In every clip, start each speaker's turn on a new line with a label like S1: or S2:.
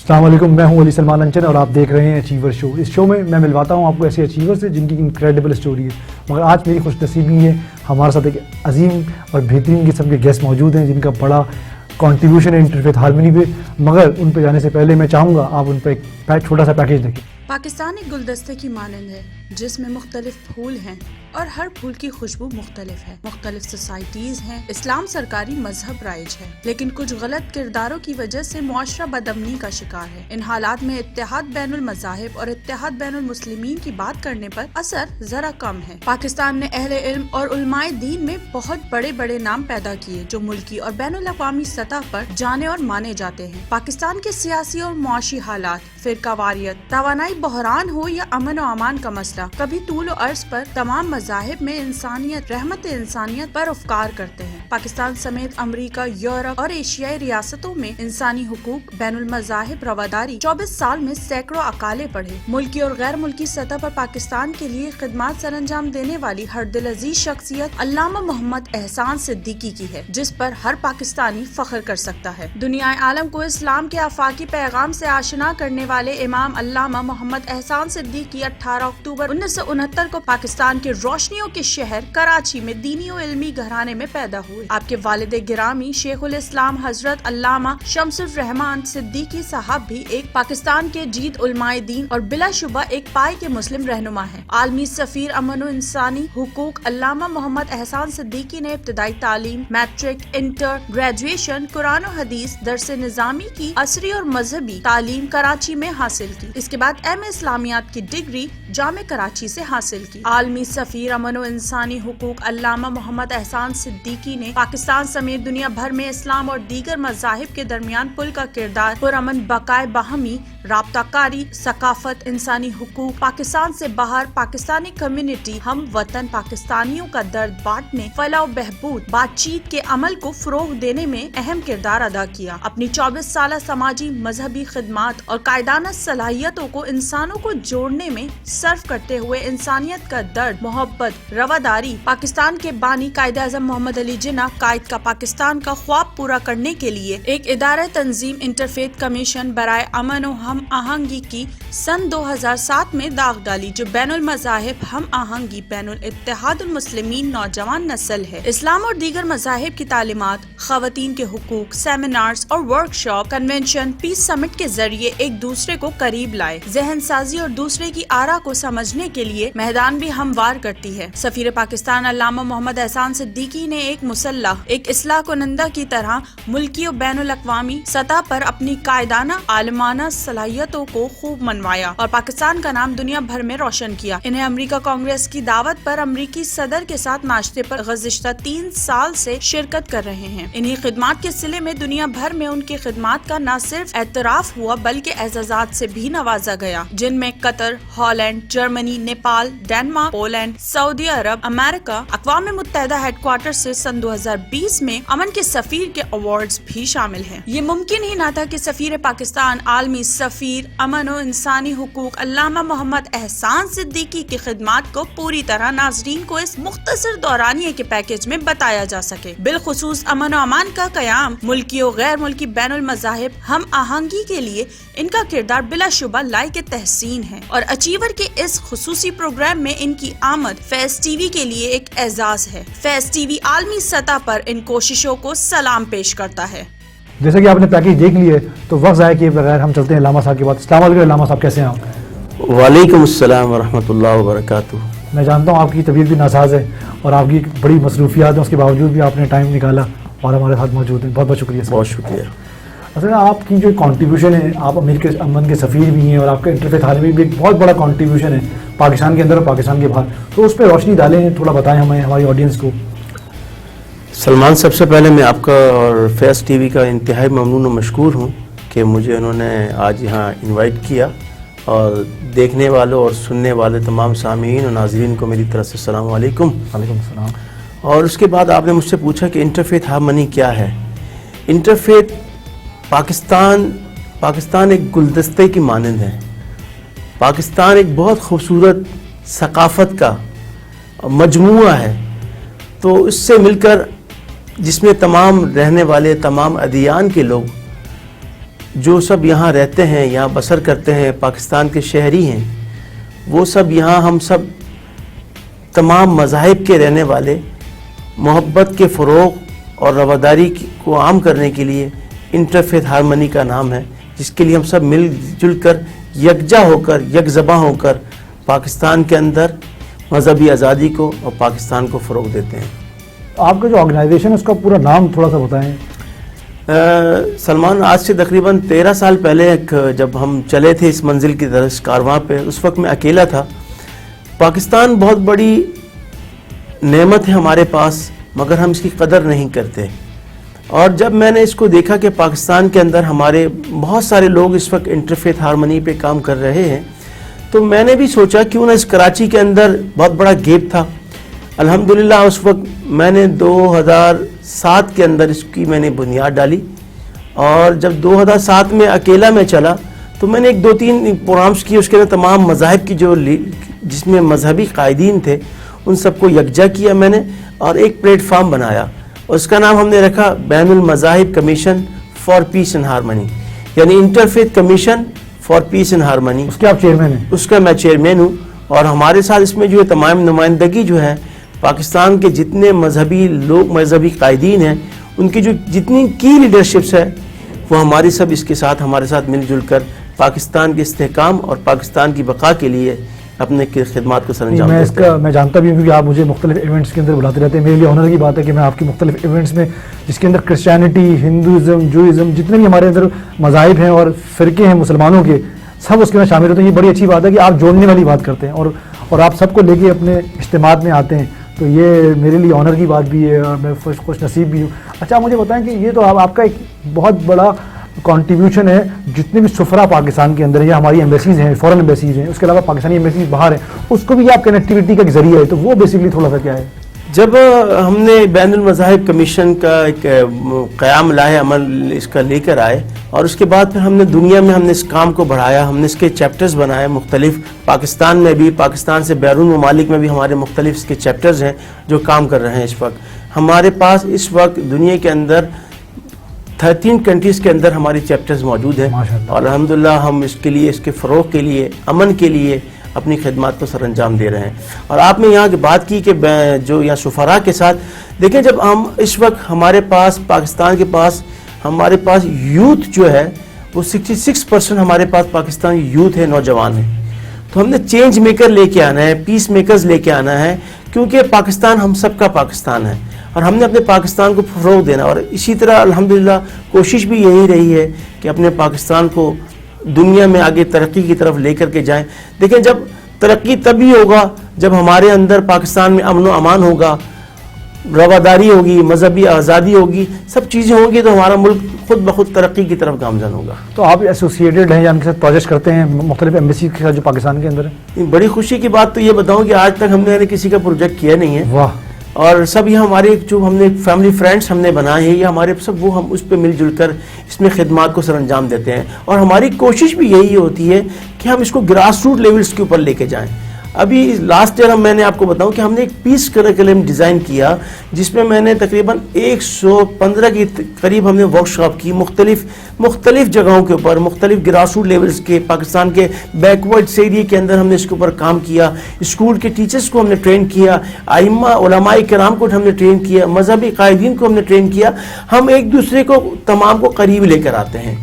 S1: السلام علیکم، میں ہوں علی سلمان انچن اور آپ دیکھ رہے ہیں اچیور شو۔ اس شو میں ملواتا ہوں آپ کو ایسے اچیور سے جن کی انکریڈیبل اسٹوری ہے، مگر آج میری خوش نصیبی ہے ہمارے ساتھ ایک عظیم اور بہترین قسم کے گیسٹ موجود ہیں جن کا بڑا کنٹریبیوشن ہے انٹرفیتھ ہارمنی پہ، مگر ان پہ جانے سے پہلے میں چاہوں گا آپ ان پہ ایک چھوٹا سا پیکیج دیکھیں۔
S2: پاکستان ایک گلدستے کی مانند ہے جس میں مختلف پھول ہیں اور ہر پھول کی خوشبو مختلف ہے۔ مختلف سوسائٹیز ہیں، اسلام سرکاری مذہب رائج ہے، لیکن کچھ غلط کرداروں کی وجہ سے معاشرہ بدامنی کا شکار ہے۔ ان حالات میں اتحاد بین المذاہب اور اتحاد بین المسلمین کی بات کرنے پر اثر ذرا کم ہے۔ پاکستان نے اہل علم اور علماء دین میں بہت بڑے بڑے نام پیدا کیے جو ملکی اور بین الاقوامی سطح پر جانے اور مانے جاتے ہیں۔ پاکستان کے سیاسی اور معاشی حالات، فرقہ واریت، توانائی بحران ہو یا امن و امان کا مسئلہ، کبھی طول و عرض پر تمام مذاہب میں انسانیت، رحمت انسانیت پر افکار کرتے ہیں۔ پاکستان سمیت امریکہ، یورپ اور ایشیائی ریاستوں میں انسانی حقوق، بین المذاہب رواداری 24 سال میں سینکڑوں اکالے پڑھے۔ ملکی اور غیر ملکی سطح پر پاکستان کے لیے خدمات سر انجام دینے والی ہر دل عزیز شخصیت علامہ محمد احسان صدیقی کی ہے، جس پر ہر پاکستانی فخر کر سکتا ہے۔ دنیا عالم کو اسلام کے آفاقی پیغام سے آشنا کرنے والے امام علامہ محمد احسان صدیقی 18 اکتوبر 1969 کو پاکستان کے روشنیوں کے شہر کراچی میں دینی و علمی گھرانے میں پیدا ہوئے۔ آپ کے والد گرامی شیخ الاسلام حضرت علامہ شمس الرحمان صدیقی صاحب بھی ایک پاکستان کے جید علماء دین اور بلا شبہ ایک پائے کے مسلم رہنما ہیں۔ عالمی سفیر امن و انسانی حقوق علامہ محمد احسان صدیقی نے ابتدائی تعلیم، میٹرک، انٹر، گریجویشن، قرآن و حدیث، درس نظامی کی عصری اور مذہبی تعلیم کراچی میں حاصل کی۔ اس کے بعد ایم اے اسلامیات کی ڈگری جامع کراچی سے حاصل کی۔ عالمی سفیر امن و انسانی حقوق علامہ محمد احسان صدیقی نے پاکستان سمیت دنیا بھر میں اسلام اور دیگر مذاہب کے درمیان پل کا کردار، پرامن بقائے باہمی رابطہ کاری، ثقافت، انسانی حقوق، پاکستان سے باہر پاکستانی کمیونٹی، ہم وطن پاکستانیوں کا درد بانٹنے، فلاح و بہبود، بات چیت کے عمل کو فروغ دینے میں اہم کردار ادا کیا۔ اپنی 24 سالہ سماجی مذہبی خدمات اور قائدانہ صلاحیتوں کو انسانوں کو جوڑنے میں صرف کرتے ہوئے انسانیت کا درد، محبت، رواداری، پاکستان کے بانی قائد اعظم محمد علی جناح قائد کا پاکستان کا خواب پورا کرنے کے لیے ایک ادارہ تنظیم انٹرفیتھ کمیشن برائے امن و ہم آہنگی کی سن 2007 میں داغ ڈالی، جو بین المذاہب ہم آہنگی بین الاتحاد المسلمین نوجوان نسل ہے۔ اسلام اور دیگر مذاہب کی تعلیمات، خواتین کے حقوق، سیمینارز اور ورکشاپ، کنونشن، پیس سمٹ کے ذریعے ایک دوسرے کو قریب لائے، ذہن سازی اور دوسرے کی آرا کو سمجھنے کے لیے میدان بھی ہموار کرتی ہے۔ سفیر پاکستان علامہ محمد احسان صدیقی نے ایک مسلح، ایک اصلاح کنندہ کی طرح ملکی و بین الاقوامی سطح پر اپنی قائدانہ عالمانہ صلاحیتوں کو خوب منوایا اور پاکستان کا نام دنیا بھر میں روشن کیا۔ انہیں امریکہ کانگریس کی دعوت پر امریکی صدر کے ساتھ ناشتے پر گزشتہ 3 سال سے شرکت کر رہے ہیں۔ انہی خدمات کے صلے میں دنیا بھر میں ان کی خدمات کا نہ صرف اعتراف ہوا بلکہ اعزازات سے بھی نوازا گیا، جن میں Qatar, Holland, Germany, Nepal, Denmark, Poland, سعودی عرب، امریکہ، اقوام متحدہ ہیڈ کوارٹر سے سن 2020 میں امن کے سفیر کے ایوارڈز بھی شامل ہیں۔ یہ ممکن ہی نہ تھا کہ سفیر پاکستان، عالمی سفیر امن و انسانی حقوق علامہ محمد احسان صدیقی کی خدمات کو پوری طرح ناظرین کو اس مختصر دورانیے کے پیکیج میں بتایا جا سکے۔ بالخصوص امن و امان کا قیام، ملکی و غیر ملکی بین المذاہب ہم آہنگی کے لیے ان کا کردار بلا شبہ لائق تحسین ہے، اور اچیور کے اس خصوصی پروگرام میں ان کی آمد فیض ٹی وی کے لیے ایک اعزاز ہے۔ فیض ٹی وی عالمی سطح پر ان کوششوں کو سلام پیش کرتا ہے۔
S1: جیسا کہ آپ نے پیکیج دیکھ لی ہے تو وقت ضائع کیے بغیر ہم چلتے ہیں علامہ صاحب کی بات۔ السلام علیکم علامہ صاحب، کیسے ہیں آپ؟
S3: وعلیکم السلام ورحمۃ اللہ وبرکاتہ۔
S1: میں جانتا ہوں آپ کی طبیعت بھی ناساز ہے اور آپ کی بڑی مصروفیات ہیں، اس کے باوجود بھی آپ نے ٹائم نکالا اور ہمارے ساتھ موجود ہیں، بہت بہت شکریہ۔
S3: بہت شکریہ۔
S1: اصل میں آپ کی جو کنٹریبیوشن ہے، آپ امریکہ امن کے سفیر بھی ہیں اور آپ کا انٹرفیتھ ہارمنی بھی ایک بہت بڑا کنٹریبیوشن ہے پاکستان کے اندر اور پاکستان کے باہر، تو اس پہ روشنی ڈالیں، تھوڑا بتائیں ہمیں، ہماری آڈینس کو۔
S3: سلمان، سب سے پہلے میں آپ کا اور فیض ٹی وی کا انتہائی ممنون و مشکور ہوں کہ مجھے انہوں نے آج یہاں انوائٹ کیا، اور دیکھنے والوں اور سننے والے تمام سامعین اور ناظرین کو میری طرف سے السلام علیکم۔
S1: وعلیکم السلام۔
S3: اور اس کے بعد آپ نے مجھ سے پوچھا کہ انٹرفیتھ ہارمنی کیا ہے۔ انٹرفیتھ پاکستان ایک گلدستے کی مانند ہے۔ پاکستان ایک بہت خوبصورت ثقافت کا مجموعہ ہے، تو اس سے مل کر جس میں تمام رہنے والے تمام ادیان کے لوگ جو سب یہاں رہتے ہیں, یہاں بسر کرتے ہیں, پاکستان کے شہری ہیں, وہ سب یہاں ہم سب تمام مذاہب کے رہنے والے محبت کے فروغ اور رواداری کو عام کرنے کے لیے انٹرفیتھ ہارمنی کا نام ہے, جس کے لیے ہم سب مل جل کر یکجا ہو کر یک زباں ہو کر پاکستان کے اندر مذہبی آزادی کو اور پاکستان کو فروغ دیتے ہیں.
S1: آپ کا جو آرگنائزیشن ہے اس کا پورا نام تھوڑا سا بتائیں.
S3: سلمان, آج سے تقریباً 13 سال پہلے جب ہم چلے تھے اس منزل کی طرف, اس کارواں پہ, اس وقت میں اکیلا تھا. پاکستان بہت بڑی نعمت ہے ہمارے پاس, مگر ہم اس کی قدر نہیں کرتے. اور جب میں نے اس کو دیکھا کہ پاکستان کے اندر ہمارے بہت سارے لوگ اس وقت انٹرفیتھ ہارمنی پہ کام کر رہے ہیں, تو میں نے بھی سوچا کیوں نہ اس کراچی کے اندر بہت بڑا گیپ تھا. الحمدللہ اس وقت میں نے 2007 کے اندر اس کی میں نے بنیاد ڈالی, اور جب 2007 میں اکیلا میں چلا تو میں نے 2-3 پروگرامس کیے. اس کے اندر تمام مذاہب کی جس میں مذہبی قائدین تھے ان سب کو یکجا کیا میں نے, اور ایک پلیٹ فارم بنایا, اور اس کا نام ہم نے رکھا بین المذاہب commission for peace and harmony, یعنی interfaith commission for peace and harmony.
S1: اس کے آپ چیئرمین ہیں؟ اس
S3: کا میں چیئرمین ہوں. اور ہمارے ساتھ اس میں جو ہے تمام نمائندگی جو ہے پاکستان کے جتنے مذہبی لوگ, مذہبی قائدین ہیں, ان کی جو جتنی کی لیڈرشپس ہے وہ ہماری سب اس کے ساتھ ہمارے ساتھ مل جل کر پاکستان کے استحکام اور پاکستان کی بقا کے لیے اپنے خدمات کو سر انجام دیتے ہیں.
S1: میں جانتا بھی ہوں کیونکہ آپ مجھے مختلف ایونٹس کے اندر بلاتے رہتے ہیں. میرے لیے آنر کی بات ہے کہ میں آپ کی مختلف ایونٹس میں, جس کے اندر کرسچینٹی, ہندوازم, جوئزم, جتنے بھی ہمارے اندر مذاہب ہیں اور فرقے ہیں مسلمانوں کے, سب اس کے میں شامل ہوتے ہیں. یہ بڑی اچھی بات ہے کہ آپ جوڑنے والی بات کرتے ہیں اور آپ سب کو لے کے اپنے اجتماعات میں آتے ہیں, تو یہ میرے لیے آنر کی بات بھی ہے اور میں خوش نصیب بھی ہوں. اچھا, مجھے بتائیں کہ یہ تو آپ کا ایک بہت بڑا کنٹریبیوشن ہے جتنے بھی سفرا پاکستان کے اندر ہیں, یا ہماری ایمبیسیز ہیں, فورن ایمبیسیز ہیں, اس کے علاوہ پاکستانی ایمبیسیز باہر ہیں, اس کو بھی آپ کنیکٹیوٹی کا ایک ذریعہ ہے, تو وہ بیسکلی تھوڑا سا کیا ہے؟
S3: جب ہم نے بین المذاہب کمیشن کا ایک قیام لاہے عمل اس کا لے کر آئے, اور اس کے بعد پھر ہم نے دنیا میں ہم نے اس کام کو بڑھایا, ہم نے اس کے چیپٹرز بنائے مختلف, پاکستان میں بھی, پاکستان سے بیرون ممالک میں بھی ہمارے مختلف اس کے چیپٹرز ہیں جو کام کر رہے ہیں. اس وقت ہمارے پاس اس وقت دنیا کے اندر 13 کنٹریز کے اندر ہماری چیپٹرز موجود ہیں, اور الحمدللہ ہم اس کے لیے, اس کے فروغ کے لیے, امن کے لیے اپنی خدمات کو سر انجام دے رہے ہیں. اور آپ نے یہاں کی بات کی کہ جو یہاں سفراء کے ساتھ دیکھیں, جب ہم اس وقت ہمارے پاس پاکستان کے پاس ہمارے پاس یوتھ جو ہے وہ 66% ہمارے پاس پاکستان یوتھ ہے, نوجوان ہیں, تو ہم نے چینج میکر لے کے آنا ہے, پیس میکرز لے کے آنا ہے, کیونکہ پاکستان ہم سب کا پاکستان ہے, اور ہم نے اپنے پاکستان کو فروغ دینا. اور اسی طرح الحمدللہ کوشش بھی یہی رہی ہے کہ اپنے پاکستان کو دنیا میں آگے ترقی کی طرف لے کر کے جائیں. دیکھیں, جب ترقی تبھی ہوگا جب ہمارے اندر پاکستان میں امن و امان ہوگا, رواداری ہوگی, مذہبی آزادی ہوگی, سب چیزیں ہوں گی, تو ہمارا ملک خود بخود ترقی کی طرف گامزن ہوگا.
S1: تو آپ ایسوسیٹڈ ہیں یا ان کے ساتھ پروجیکٹ کرتے ہیں مختلف ایمبیسی کے ساتھ جو پاکستان کے اندر ہے؟
S3: بڑی خوشی کی بات تو یہ بتاؤں کہ آج تک ہم نے کسی کا پروجیکٹ کیا نہیں ہے.
S1: واہ.
S3: اور سب یہ ہمارے جو ہم نے فیملی فرینڈس ہم نے بنائے ہیں, یہ ہمارے سب وہ ہم اس پہ مل جل کر اس میں خدمات کو سر انجام دیتے ہیں. اور ہماری کوشش بھی یہی ہوتی ہے کہ ہم اس کو گراس روٹ لیولز کے اوپر لے کے جائیں. ابھی لاسٹ ایئر میں نے آپ کو بتاؤں کہ ہم نے ایک پیس کریکولم ڈیزائن کیا, جس میں میں نے تقریباً 115 کے قریب ہم نے ورکشاپ کی مختلف جگہوں کے اوپر, مختلف گراس روٹ لیولز کے, پاکستان کے بیکورڈ ایریے کے اندر ہم نے اس کے اوپر کام کیا. اسکول کے ٹیچرز کو ہم نے ٹرین کیا, ائمہ علماء کرام کو ہم نے ٹرین کیا, مذہبی قائدین کو ہم نے ٹرین کیا. ہم ایک دوسرے کو تمام کو قریب لے کر آتے ہیں.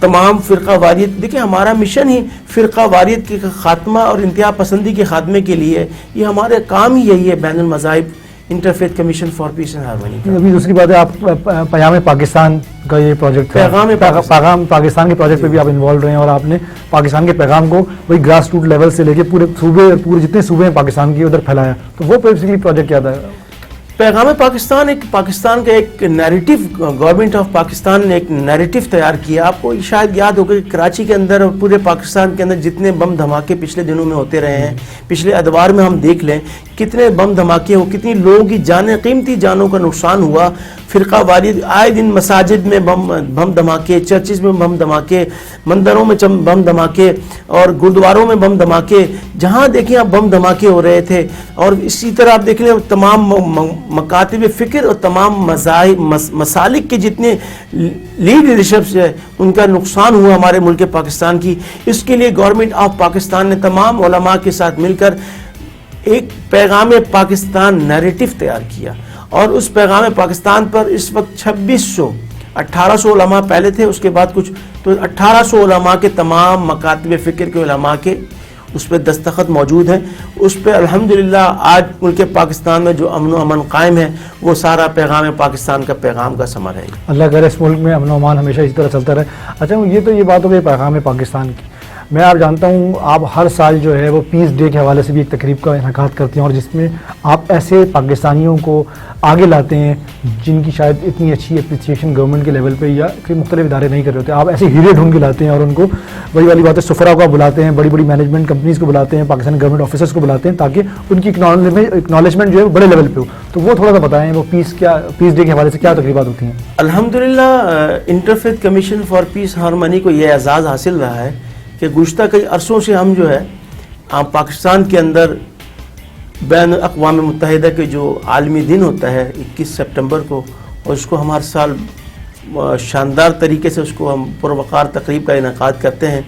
S3: تمام فرقہ واریت, دیکھیں ہمارا مشن ہی فرقہ واریت کے خاتمہ اور انتہا پسندی کے خاتمے کے لیے, یہ ہمارے کام ہی یہی ہے بین المذاہب interfaith commission for peace and harmony.
S1: ابھی دوسری بات ہے, آپ پیغام پاکستان کا یہ پروجیکٹ, پیغام پاکستان کے پروجیکٹ پہ بھی آپ انوالو رہے ہیں, اور آپ نے پاکستان کے پیغام کو وہی گراس روٹ لیول سے لے کے پورے صوبے, پورے جتنے صوبے ہیں پاکستان کے ادھر پھیلایا. تو وہ بیسیکلی پروجیکٹ کیا تھا؟
S3: پیغام پاکستان پاکستان کا ایک نیریٹو, گورنمنٹ آف پاکستان نے ایک نیریٹو تیار کیا. آپ کو شاید یاد ہوگا کہ کراچی کے اندر اور پورے پاکستان کے اندر جتنے بم دھماکے پچھلے دنوں میں ہوتے رہے ہیں, پچھلے ادوار میں ہم دیکھ لیں کتنے بم دھماکے ہو, کتنی لوگوں کی جانیں, قیمتی جانوں کا نقصان ہوا. فرقہ واریت آئے دن مساجد میں بم دھماکے, چرچز میں بم دھماکے, مندروں میں بم دھماکے اور گردواروں میں بم دھماکے, جہاں دیکھیں آپ بم دھماکے ہو رہے تھے. اور اسی طرح آپ دیکھ لیں تمام مکاتب فکر اور تمام مسالک کے جتنے لیڈرشپس ہے ان کا نقصان ہوا ہمارے ملک پاکستان کی. اس کے لیے گورنمنٹ آف پاکستان نے تمام علماء کے ساتھ مل کر ایک پیغام پاکستان نیریٹو تیار کیا, اور اس پیغام پاکستان پر اس وقت 1800 علماء پہلے تھے, اس کے بعد کچھ تو 1800 علماء کے تمام مکاتب فکر کے علماء کے اس پہ دستخط موجود ہیں. اس پہ الحمدللہ آج ملک پاکستان میں جو امن و امن قائم ہے وہ سارا پیغام پاکستان کا پیغام کا ثمر ہے.
S1: اللہ کرے اس ملک میں امن و امان ہمیشہ اسی طرح چلتا رہے. اچھا یہ تو یہ بات ہو گئی پیغام پاکستان کی. میں آپ جانتا ہوں آپ ہر سال جو ہے وہ پیس ڈے کے حوالے سے بھی ایک تقریب کا انعقاد کرتے ہیں, اور جس میں آپ ایسے پاکستانیوں کو آگے لاتے ہیں جن کی شاید اتنی اچھی اپریسیشن گورنمنٹ کے لیول پہ یا کوئی مختلف ادارے نہیں کر رہے ہوتے. آپ ایسے ہیرے ڈھونڈ کے لاتے ہیں اور ان کو بڑی والی بات ہے سفرا کو بلاتے ہیں, بڑی بڑی مینجمنٹ کمپنیز کو بلاتے ہیں, پاکستانی گورنمنٹ آفیسرس کو بلاتے ہیں تاکہ ان کی اکنالجمنٹ جو ہے بڑے لیول پہ ہو. تو وہ تھوڑا سا بتائیں وہ پیس ڈے کے حوالے سے کیا تقریبات ہوتی ہیں؟
S3: الحمدللہ interfaith commission for peace harmony کو یہ اعزاز حاصل رہا ہے کہ گزشتہ کئی عرصوں سے ہم جو ہے پاکستان کے اندر بین الاقوام متحدہ کے جو عالمی دن ہوتا ہے 21 سپٹمبر کو, اور اس کو ہم ہر سال شاندار طریقے سے اس کو ہم پروقار تقریب کا انعقاد کرتے ہیں.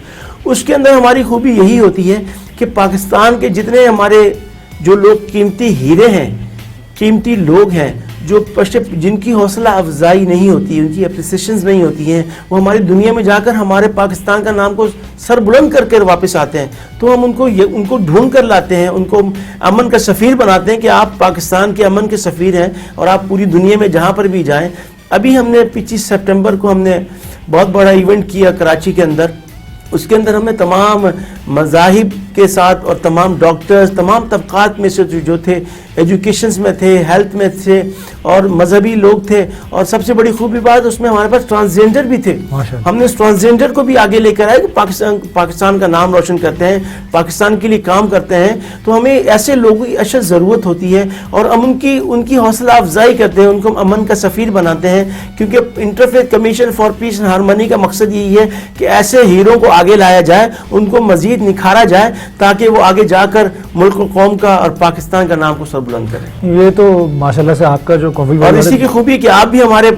S3: اس کے اندر ہماری خوبی یہی ہوتی ہے کہ پاکستان کے جتنے ہمارے جو لوگ قیمتی ہیرے ہیں, قیمتی لوگ ہیں, جو جن کی حوصلہ افزائی نہیں ہوتی, ان کی اپریسیشنز نہیں ہوتی ہیں, وہ ہماری دنیا میں جا کر ہمارے پاکستان کا نام کو سر بلند کر کے واپس آتے ہیں. تو ہم ان کو ڈھونڈ کر لاتے ہیں, ان کو امن کا سفیر بناتے ہیں کہ آپ پاکستان کے امن کے سفیر ہیں اور آپ پوری دنیا میں جہاں پر بھی جائیں. ابھی ہم نے 25 سپٹمبر کو ہم نے بہت بڑا ایونٹ کیا کراچی کے اندر. اس کے اندر ہم نے تمام مذاہب کے ساتھ اور تمام ڈاکٹرز, تمام طبقات میں سے جو تھے, ایجوکیشنز میں تھے, ہیلتھ میں تھے اور مذہبی لوگ تھے, اور سب سے بڑی خوبی بات اس میں ہمارے پاس ٹرانسجینڈر بھی تھے. ہم نے اس ٹرانسجینڈر کو بھی آگے لے کر آئے کہ پاکستان کا نام روشن کرتے ہیں, پاکستان کے لیے کام کرتے ہیں. تو ہمیں ایسے لوگوں کی اشد ضرورت ہوتی ہے اور ہم ان کی حوصلہ افزائی کرتے ہیں, ان کو امن کا سفیر بناتے ہیں, کیونکہ interfaith commission for peace and harmony کا مقصد یہی ہے کہ ایسے ہیروں کو آگے لایا جائے, ان کو مزید نکھارا جائے تاکہ وہ آگے جا کر ملک و قوم کا اور پاکستان کا نام کو سر بلند کریں.
S1: یہ تو ماشاءاللہ سے آپ کا جو
S3: اور اسی کی خوبی کہ آپ بھی ہمارے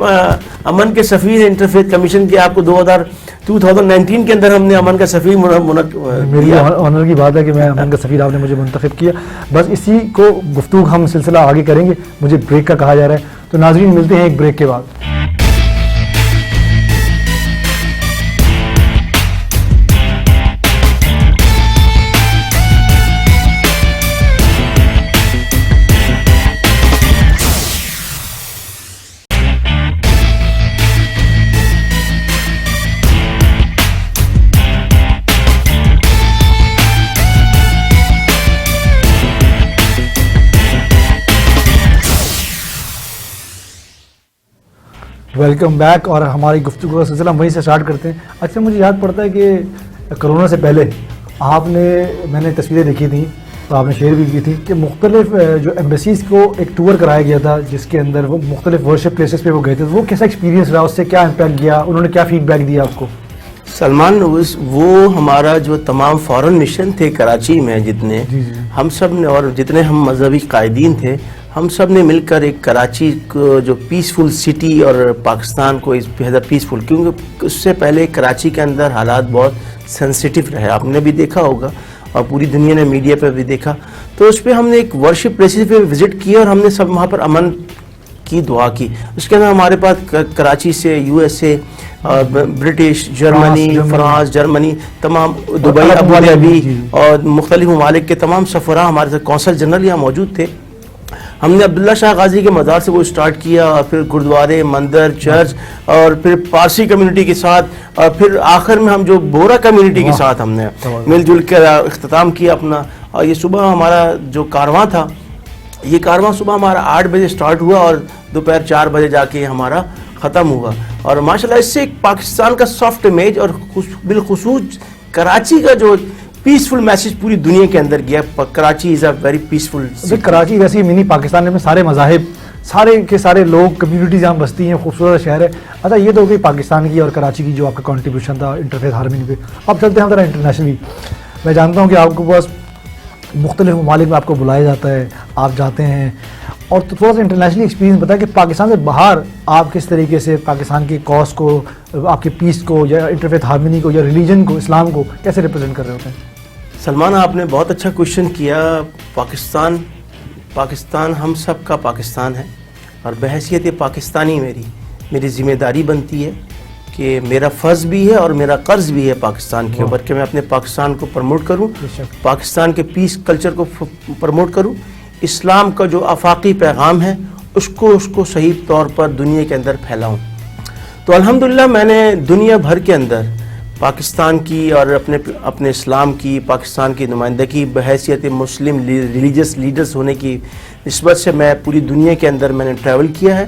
S3: امن کے سفیر ہیں انٹرفیتھ کمیشن کے. آپ کو 2019 کے اندر ہم نے امن کا سفیر
S1: میری آنر کی بات ہے کہ میں امن کا سفیر آپ نے مجھے منتخب کیا. بس اسی کو گفتگو ہم سلسلہ آگے کریں گے. مجھے بریک کا کہا جا رہا ہے, تو ناظرین ملتے ہیں ایک بریک کے بعد. Welcome back. اور ہماری گفتگو کا سلسلہ ہم وہیں سے اسٹارٹ کرتے ہیں. اچھا مجھے یاد پڑتا ہے کہ کرونا سے پہلے میں نے تصویریں دیکھی تھیں تو آپ نے شیئر بھی کی تھی کہ مختلف جو ایمبیسیز کو ایک ٹور کرایا گیا تھا جس کے اندر وہ مختلف ورشپ پلیسز پہ وہ گئے تھے. وہ کیسا ایکسپیرینس رہا, اس سے کیا امپیکٹ کیا, انہوں نے کیا فیڈ بیک دیا آپ کو؟
S3: سلمان, وہ ہمارا جو تمام فارن مشن تھے کراچی میں جتنے ہم سب نے, اور جتنے ہم مذہبی قائدین تھے, ہم سب نے مل کر ایک کراچی کو جو پیسفل سٹی اور پاکستان کو اس بہتر پیسفل, کیونکہ اس سے پہلے کراچی کے اندر حالات بہت سینسیٹیو رہے, آپ نے بھی دیکھا ہوگا اور پوری دنیا نے میڈیا پہ بھی دیکھا. تو اس پہ ہم نے ایک ورشپ پلیسز پہ وزٹ کیا اور ہم نے سب وہاں پر امن کی دعا کی. اس کے اندر ہمارے پاس کراچی سے USA, British, Germany, France, Germany, تمام دبئی, ابوظہبی اور مختلف ممالک کے تمام سفراء ہمارے ساتھ قونصل جنرل یہاں موجود تھے. ہم نے عبداللہ شاہ غازی کے مزار سے وہ اسٹارٹ کیا, اور پھر گردوارے, مندر, چرچ, اور پھر پارسی کمیونٹی کے ساتھ, اور پھر آخر میں ہم جو بورا کمیونٹی کے ساتھ ہم نے مل جل کر اختتام کیا اپنا. اور یہ صبح ہمارا جو کارواں تھا, یہ کارواں صبح ہمارا 8 بجے اسٹارٹ ہوا اور دوپہر 4 بجے جا کے ہمارا ختم ہوا. اور ماشاءاللہ اس سے ایک پاکستان کا سافٹ امیج اور بالخصوص کراچی کا جو پیسفل میسج پوری دنیا کے اندر گیا. کراچی از اے ویری پیسفل.
S1: کراچی ویسے منی پاکستان میں سارے مذاہب سارے کے سارے لوگ کمیونٹیز یہاں بستی ہیں, خوبصورت شہر ہے. اچھا یہ تو ہو گئی پاکستان کی اور کراچی کی جو آپ کا کنٹریبیوشن تھا انٹرفیس ہارمنی پہ. اب چلتے ہیں ذرا انٹرنیشنلی. میں جانتا ہوں کہ آپ کو بس مختلف ممالک میں آپ کو بلایا جاتا ہے, آپ جاتے ہیں, اور تو تھوڑا سا انٹرنیشنلی ایکسپیرینس بتائیں کہ پاکستان سے باہر آپ کس طریقے سے پاکستان کی کاز کو, آپ کے پیس کو, یا انٹرفیس ہارمنی کو, یا ریلیجن کو, اسلام کو کیسے ریپرزینٹ کر رہے ہوتے ہیں؟
S3: سلمان, آپ نے بہت اچھا کوشچن کیا. پاکستان ہم سب کا پاکستان ہے, اور بحیثیت پاکستانی میری ذمہ داری بنتی ہے کہ میرا فرض بھی ہے اور میرا قرض بھی ہے پاکستان کے اوپر کہ میں اپنے پاکستان کو پروموٹ کروں, پاکستان کے پیس کلچر کو پروموٹ کروں, اسلام کا جو آفاقی پیغام ہے اس کو صحیح طور پر دنیا کے اندر پھیلاؤں. تو الحمدللہ میں نے دنیا بھر کے اندر پاکستان کی اور اپنے اسلام کی, پاکستان کی نمائندگی بحیثیت مسلم ریلیجس لیڈرز ہونے کی نسبت سے میں پوری دنیا کے اندر میں نے ٹریول کیا ہے,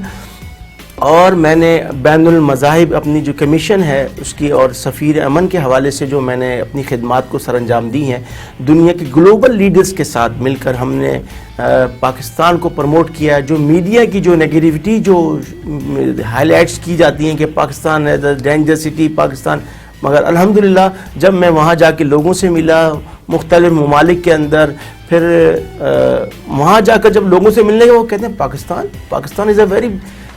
S3: اور میں نے بین المذاہب اپنی جو کمیشن ہے اس کی اور سفیر امن کے حوالے سے جو میں نے اپنی خدمات کو سر انجام دی ہیں, دنیا کے گلوبل لیڈرز کے ساتھ مل کر ہم نے پاکستان کو پروموٹ کیا. جو میڈیا کی جو نیگیٹیوٹی جو ہائی لائٹس کی جاتی ہیں کہ پاکستان ہے ڈینجر سٹی پاکستان, مگر الحمدللہ جب میں وہاں جا کے لوگوں سے ملا مختلف ممالک کے اندر, پھر وہاں جا کر جب لوگوں سے ملنے کے وہ کہتے ہیں Pakistan is a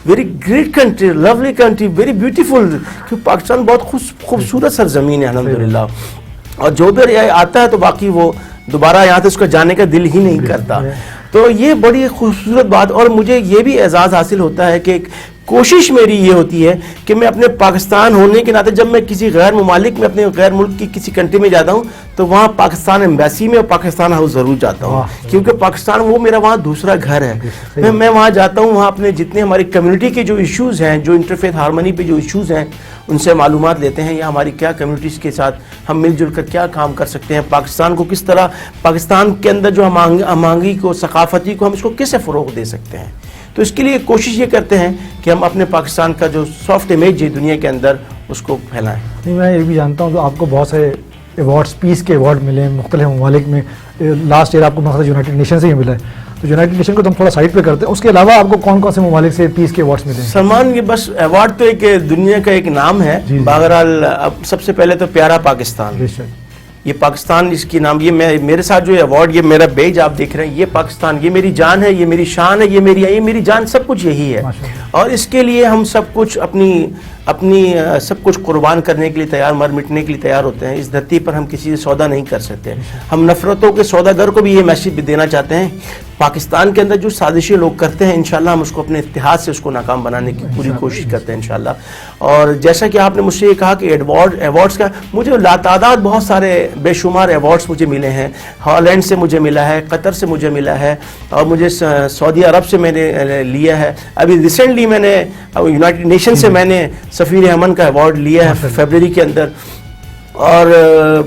S3: very great country, lovely country, very beautiful, کہ پاکستان بہت خوبصورت سرزمین ہے الحمدللہ, اور جو بھی آتا ہے تو باقی وہ دوبارہ یہاں سے اس کا جانے کا دل ہی نہیں کرتا. تو یہ بڑی خوبصورت بات, اور مجھے یہ بھی اعزاز حاصل ہوتا ہے کہ کوشش میری یہ ہوتی ہے کہ میں اپنے پاکستان ہونے کے ناطے جب میں کسی غیر ممالک میں اپنے غیر ملک کی کسی کنٹری میں جاتا ہوں تو وہاں پاکستان ایمبیسی میں اور پاکستان ہاؤس ضرور جاتا ہوں, کیونکہ پاکستان وہ میرا وہاں دوسرا گھر ہے. میں وہاں جاتا ہوں, وہاں اپنے جتنے ہماری کمیونٹی کے جو ایشوز ہیں, جو انٹرفیس ہارمنی پہ جو ایشوز ہیں, ان سے معلومات لیتے ہیں, یا ہماری کیا کمیونٹیز کے ساتھ ہم مل جل کر کیا کام کر سکتے ہیں, پاکستان کو کس طرح, پاکستان کے اندر جو ہم آہنگی کو, ثقافتی کو, ہم اس کو کیسے فروغ دے سکتے ہیں. تو اس کے لیے کوشش یہ کرتے ہیں کہ ہم اپنے پاکستان کا جو سافٹ امیج ہے دنیا کے اندر اس کو پھیلائیں.
S1: میں یہ بھی جانتا ہوں کہ آپ کو بہت سے ایوارڈز, پیس کے ایوارڈ ملے ہیں مختلف ممالک میں. لاسٹ ایئر آپ کو مقصد یونائٹڈ نیشن سے ہی ملا ہے, تو یونائٹڈ نیشن کو تو ہم تھوڑا سائڈ پہ کرتے ہیں. اس کے علاوہ آپ کو کون کون سے ممالک سے پیس کے ایوارڈز ملے ہیں؟
S3: سلمان, یہ بس ایوارڈ تو ایک دنیا کا ایک نام ہے. بہرحال اب سب سے پہلے تو پیارا پاکستان, یہ پاکستان اس کی نام, یہ میرے ساتھ جو ایوارڈ, یہ میرا بیج آپ دیکھ رہے ہیں, یہ پاکستان, یہ میری جان ہے, یہ میری شان ہے, یہ میری جان, سب کچھ یہی ہے. اور اس کے لیے ہم سب کچھ اپنی سب کچھ قربان کرنے کے لیے تیار, مر مٹنے کے لیے تیار ہوتے ہیں. اس دھرتی پر ہم کسی سے سودا نہیں کر سکتے. ہم نفرتوں کے سوداگر کو بھی یہ میسج دینا چاہتے ہیں, پاکستان کے اندر جو سازشیں لوگ کرتے ہیں انشاءاللہ ہم اس کو اپنے اتحاد سے اس کو ناکام بنانے کی پوری کوشش کرتے ہیں انشاءاللہ. اور جیسا کہ آپ نے مجھ سے یہ کہا کہ ایوارڈز کا, مجھے لاتعداد بہت سارے بے شمار ایوارڈز مجھے ملے ہیں. ہالینڈ سے مجھے ملا ہے, قطر سے مجھے ملا ہے, اور مجھے سعودی عرب سے میں نے لیا ہے. ابھی ریسنٹلی میں نے یونائٹڈ نیشن سے میں نے سفیر امن کا ایوارڈ لیا ہے فیبرری کے اندر. اور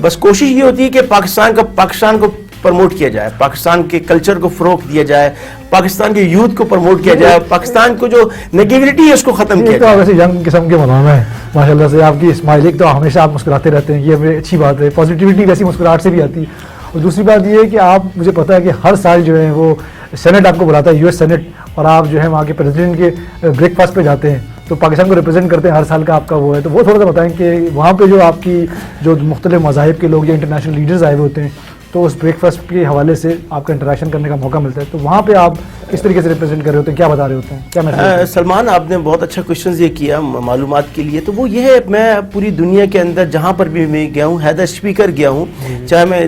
S3: بس کوشش یہ ہوتی ہے کہ پاکستان کو پروموٹ کیا جائے, پاکستان کے کلچر کو فروغ دیا جائے, پاکستان کے یوتھ کو پروموٹ کیا جائے, پاکستان کو جو نیگیٹیوٹی ہے اس کو ختم کیا جائے.
S1: ویسے ینگ قسم کے مولانا ہیں ماشاءاللہ سے, آپ کی اسمائل, ایک تو ہمیشہ آپ مسکراتے رہتے ہیں, یہ اچھی بات ہے, پازیٹیوٹی ویسی مسکراہٹ سے بھی آتی ہے. اور دوسری بات یہ ہے کہ آپ, مجھے پتا ہے کہ ہر سال جو ہے وہ سینٹ آپ کو بلاتا ہے, US سینٹ, اور آپ جو ہے وہاں کے پریزیڈنٹ کے بریک فاسٹ پہ جاتے ہیں, تو پاکستان کو ریپرزینٹ کرتے ہیں, ہر سال کا آپ کا وہ ہے. تو وہ تھوڑا سا بتائیں کہ وہاں پہ جو آپ کی جو مختلف مذاہب کے لوگ یا انٹرنیشنل لیڈرز آئے ہوئے ہوتے ہیں, تو اس بریک فاسٹ کے حوالے سے آپ کا انٹریکشن کرنے کا موقع ملتا ہے, تو وہاں پہ آپ کس طریقے سے ریپرزینٹ کر رہے ہوتے ہیں, کیا بتا رہے ہوتے ہیں, کیا میسج؟
S3: سلمان, آپ نے بہت اچھا کوشچن یہ کیا معلومات کے لیے. تو وہ یہ ہے, میں پوری دنیا کے اندر جہاں پر بھی میں گیا ہوں, حیدر اسپیکر گیا ہوں, چاہے میں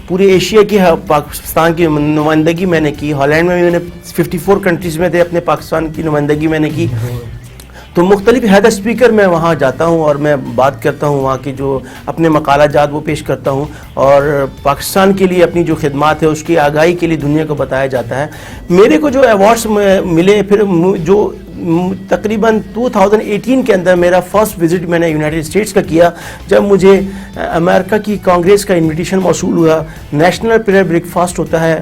S3: پورے ایشیا کی پاکستان کی نمائندگی میں نے کی, ہالینڈ میں نے 54 کنٹریز میں تھے, اپنے پاکستان کی نمائندگی میں نے کی. تو مختلف حیدر اسپیکر میں وہاں جاتا ہوں اور میں بات کرتا ہوں, وہاں کی جو اپنے مقالہ جات وہ پیش کرتا ہوں, اور پاکستان کے لیے اپنی جو خدمات ہے اس کی آگاہی کے لیے دنیا کو بتایا جاتا ہے. میرے کو جو ایوارڈز ملے, پھر جو تقریباً 2018 کے اندر میرا فرسٹ وزٹ میں نے یونائٹڈ اسٹیٹس کا کیا, جب مجھے امریکہ کی کانگریس کا انویٹیشن موصول ہوا. نیشنل پریئر بریک فاسٹ ہوتا ہے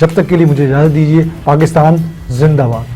S1: جب تک کے لیے مجھے اجازت دیجیے. پاکستان زندہ باد.